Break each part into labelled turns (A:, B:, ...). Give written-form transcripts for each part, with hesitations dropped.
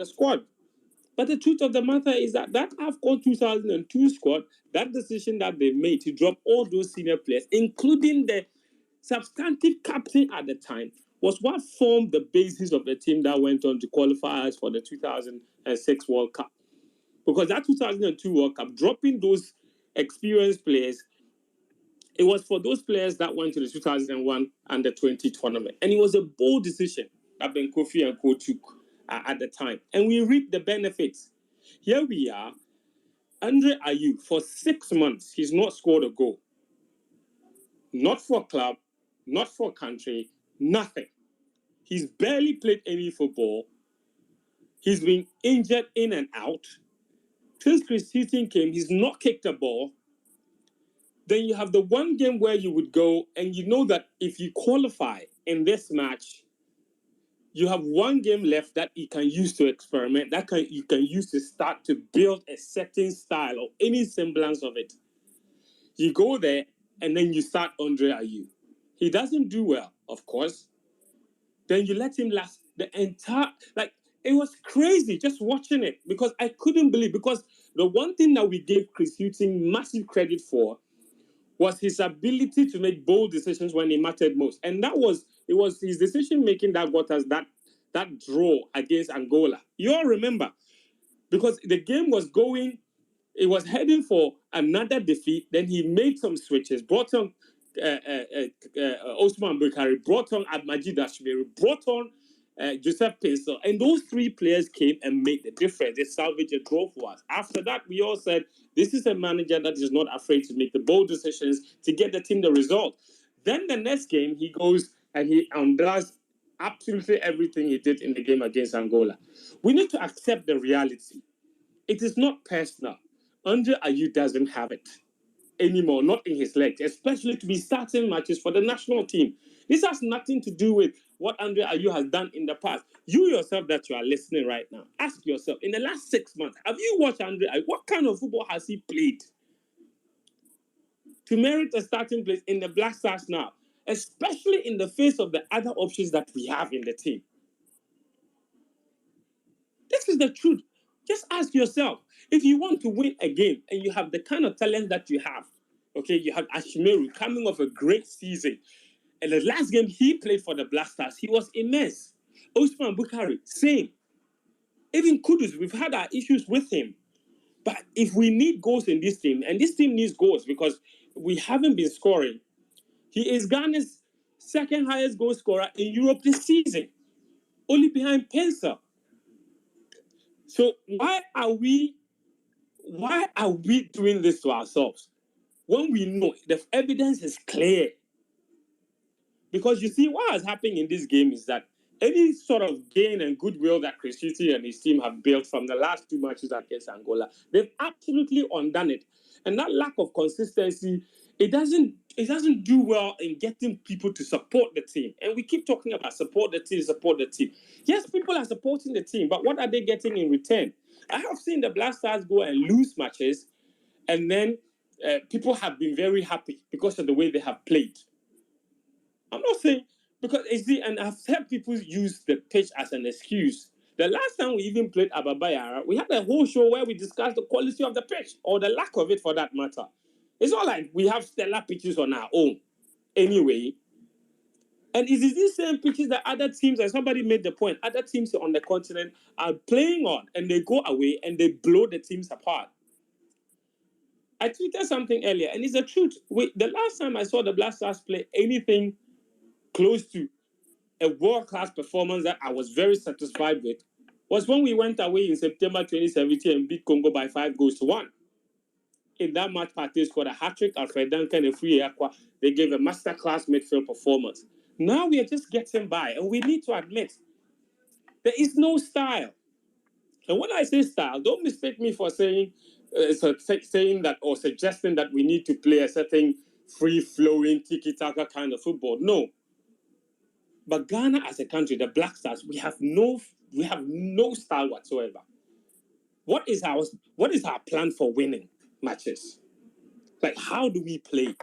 A: squad. But the truth of the matter is that AFCON 2002 squad, that decision that they made to drop all those senior players, including the substantive captain at the time, was what formed the basis of the team that went on to qualifiers for the 2006 World Cup. Because that 2002 World Cup, dropping those experienced players, it was for those players that went to the 2001 Under-20 tournament. And it was a bold decision that Ben Kofi and Co took at the time. And we reaped the benefits. Here we are, Ayew, for 6 months, he's not scored a goal. Not for a club, not for a country, nothing. He's barely played any football. He's been injured in and out. Since Chris Hughton came, he's not kicked a ball. Then you have the one game where you would go and you know that if you qualify in this match, you have one game left that you can use to experiment, you can use to start to build a certain style or any semblance of it. You go there and then you start Ayew. He doesn't do well, of course. Then you let him last the entire, it was crazy just watching it because I couldn't believe, because the one thing that we gave Chris Hughton massive credit for was his ability to make bold decisions when it mattered most. And it was his decision-making that got us that draw against Angola. You all remember, because the game was going, it was heading for another defeat. Then he made some switches, brought on Osman Bukhari, brought on Majid Ashmiri, brought on Joseph Pinsel, and those three players came and made the difference. They salvaged a draw for us. After that, we all said, this is a manager that is not afraid to make the bold decisions to get the team the result. Then the next game, he goes and he undoes absolutely everything he did in the game against Angola. We need to accept the reality. It is not personal. Ayew doesn't have it anymore, not in his legs, especially to be starting matches for the national team. This has nothing to do with what Ayew has done in the past. You yourself that you are listening right now, ask yourself, in the last 6 months, have you watched Ayew? What kind of football has he played to merit a starting place in the Black Stars now, especially in the face of the other options that we have in the team? This is the truth. Just ask yourself, if you want to win a game and you have the kind of talent that you have, okay, you have Ashmeru coming off a great season. And the last game he played for the Black Stars, he was immense. Osman Bukhari, same. Even Kudus, we've had our issues with him. But if we need goals in this team, and this team needs goals because we haven't been scoring, he is Ghana's second highest goal scorer in Europe this season, only behind Pinsel. So why are we doing this to ourselves when we know the evidence is clear? Because you see, what has happened in this game is that any sort of gain and goodwill that Chris Hughton and his team have built from the last 2 matches against Angola, they've absolutely undone it. And that lack of consistency, it doesn't do well in getting people to support the team. And we keep talking about support the team. Yes, people are supporting the team, but what are they getting in return? I have seen the Black Stars go and lose matches, and then people have been very happy because of the way they have played. I'm not saying, because and I've heard people use the pitch as an excuse. The last time we even played Ababayara, we had a whole show where we discussed the quality of the pitch, or the lack of it for that matter. It's not like we have stellar pitches on our own anyway. And it is these same pitches that other teams, and somebody made the point, other teams on the continent are playing on, and they go away and they blow the teams apart. I tweeted something earlier, and it's the truth. The last time I saw the Black Stars play anything close to a world-class performance that I was very satisfied with was when we went away in September 2017 and beat Congo by 5-1. In that match, Partey scored a hat-trick, Alfred Duncan, and Free Aqua. They gave a masterclass midfield performance. Now we are just getting by, and we need to admit there is no style. And when I say style, don't mistake me for saying that or suggesting that we need to play a certain free-flowing tiki-taka kind of football. No. But Ghana as a country, the Black Stars, we have no style whatsoever. What is our plan for winning matches? Like, how do we play?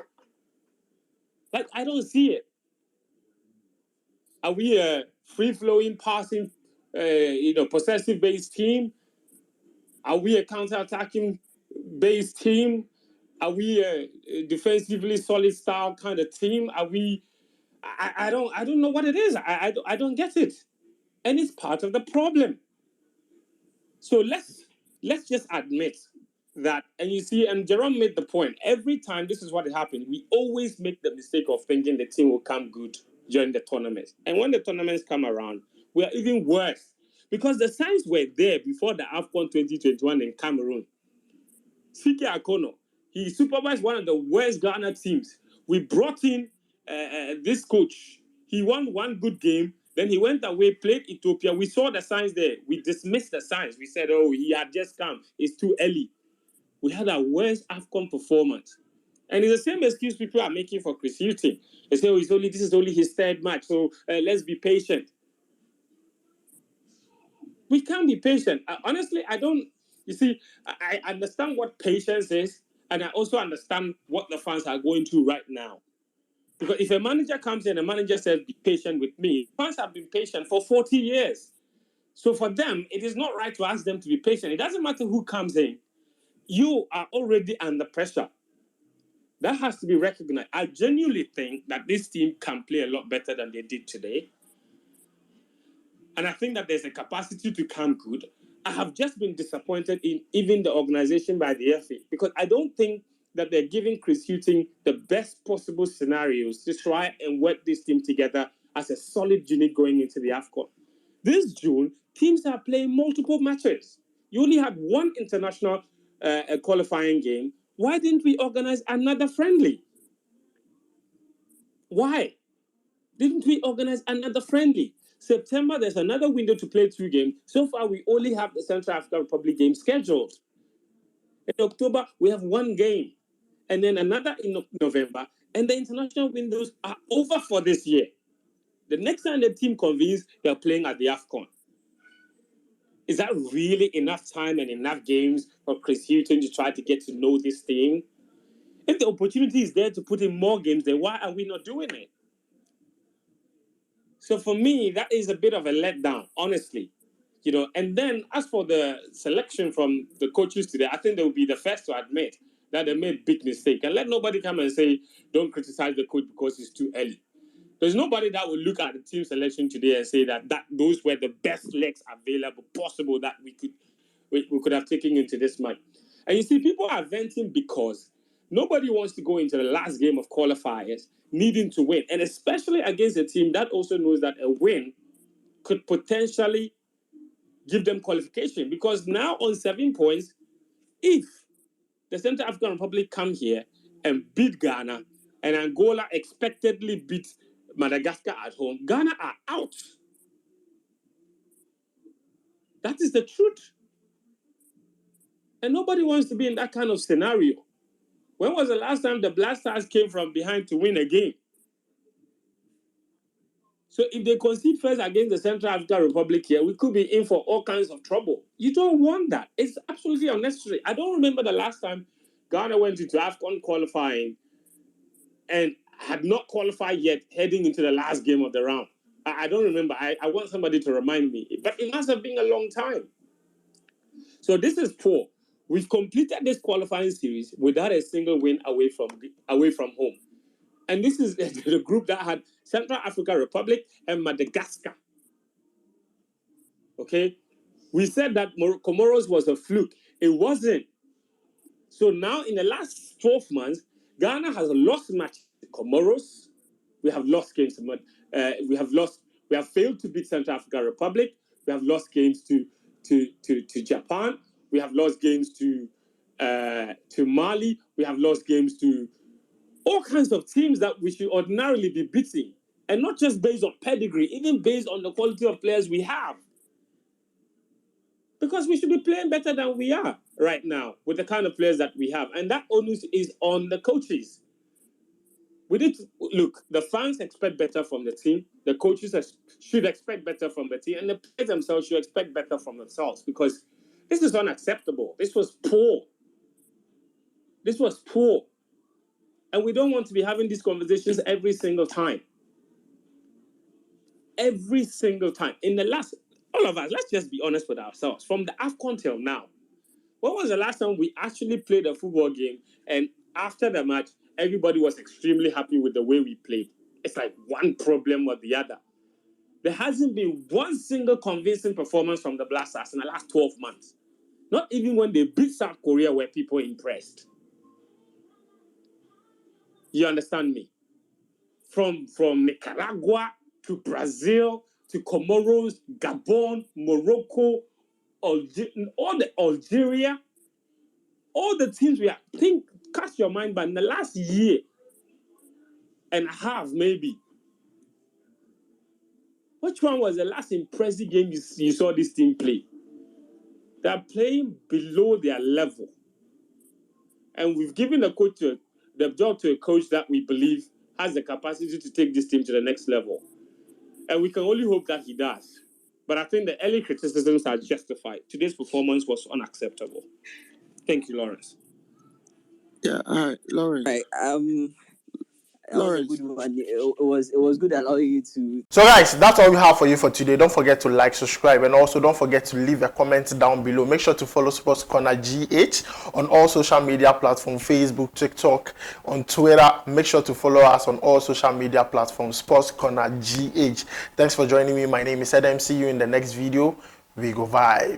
A: Like, I don't see it. Are we a free-flowing, passing possessive-based team? Are we a counter-attacking based team? Are we a defensively solid style kind of team? Are we? I don't know what it is. I don't get it, and it's part of the problem. So let's just admit that. And you see, and Jerome made the point. Every time this is what happened, we always make the mistake of thinking the team will come good during the tournament, and when the tournaments come around, we are even worse because the signs were there before the AFCON 2021 in Cameroon. Sike Akono, he supervised one of the worst Ghana teams. We brought in this coach. He won one good game. Then he went away, played Ethiopia. We saw the signs there. We dismissed the signs. We said, oh, he had just come. It's too early. We had our worst AFCON performance. And it's the same excuse people are making for Chris Hughton. They say, oh, this is only his third match, so let's be patient. We can't be patient. Honestly, I don't. You see, I understand what patience is, and I also understand what the fans are going through right now. Because if a manager comes in, a manager says, be patient with me. Fans have been patient for 40 years. So for them, it is not right to ask them to be patient. It doesn't matter who comes in. You are already under pressure. That has to be recognized. I genuinely think that this team can play a lot better than they did today. And I think that there's a capacity to come good. I have just been disappointed in even the organization by the FA because I don't think that they're giving Chris Hughton the best possible scenarios to try and work this team together as a solid unit going into the AFCON. This June, teams are playing multiple matches. You only had one international qualifying game. Why didn't we organize another friendly? Why didn't we organize another friendly? September, there's another window to play 2 games. So far, we only have the Central African Republic game scheduled. In October, we have 1 game. And then another in November. And the international windows are over for this year. The next time the team convenes, they're playing at the AFCON. Is that really enough time and enough games for Chris Hughton to try to get to know this team? If the opportunity is there to put in more games, then why are we not doing it? So for me, that is a bit of a letdown, honestly. And then as for the selection from the coaches today, I think they will be the first to admit that they made big mistake. And let nobody come and say, don't criticize the coach because it's too early. There's nobody that will look at the team selection today and say that those were the best legs available possible that we could have taken into this match. And you see, people are venting because nobody wants to go into the last game of qualifiers needing to win, and especially against a team that also knows that a win could potentially give them qualification. Because now on 7 points, if the Central African Republic come here and beat Ghana, and Angola expectedly beat Madagascar at home, Ghana are out. That is the truth. And nobody wants to be in that kind of scenario. When was the last time the Black Stars came from behind to win a game? So if they concede first against the Central African Republic here, we could be in for all kinds of trouble. You don't want that. It's absolutely unnecessary. I don't remember the last time Ghana went into AFCON qualifying and had not qualified yet heading into the last game of the round. I don't remember. I want somebody to remind me. But it must have been a long time. So this is poor. We've completed this qualifying series without a single win away from home. And this is the group that had Central African Republic and Madagascar. Okay? We said that Comoros was a fluke. It wasn't. So now in the last 12 months, Ghana has lost matches to Comoros. We have lost games. We have failed to beat Central African Republic. We have lost games to Japan. We have lost games to Mali. We have lost games to all kinds of teams that we should ordinarily be beating. And not just based on pedigree, even based on the quality of players we have. Because we should be playing better than we are right now with the kind of players that we have. And that onus is on the coaches. Look, the fans expect better from the team. The coaches should expect better from the team. And the players themselves should expect better from themselves. Because this is unacceptable. This was poor. And we don't want to be having these conversations every single time. Every single time. all of us, let's just be honest with ourselves. From the AFCON till now, when was the last time we actually played a football game and after the match, everybody was extremely happy with the way we played? It's like one problem or the other. There hasn't been one single convincing performance from the Black Stars in the last 12 months. Not even when they beat South Korea were people impressed. You understand me? From Nicaragua to Brazil to Comoros, Gabon, Morocco, all the Algeria, all the teams we are. Cast your mind back in the last year and a half, maybe. Which one was the last impressive game you saw this team play? They are playing below their level. And we've given the job to a coach that we believe has the capacity to take this team to the next level. And we can only hope that he does. But I think the early criticisms are justified. Today's performance was unacceptable. Thank you, Lawrence.
B: Yeah, all right, Lawrence.
C: Right. That was a good one. It was good allowing you to.
D: So guys, that's all we have for you for today. Don't forget to like, subscribe, and also don't forget to leave a comment down below. Make sure to follow Sports Corner GH on all social media platforms, Facebook, TikTok, on Twitter. Make sure to follow us on all social media platforms, Sports Corner GH. Thanks for joining me. My name is Adam. See you in the next video. We go vibe.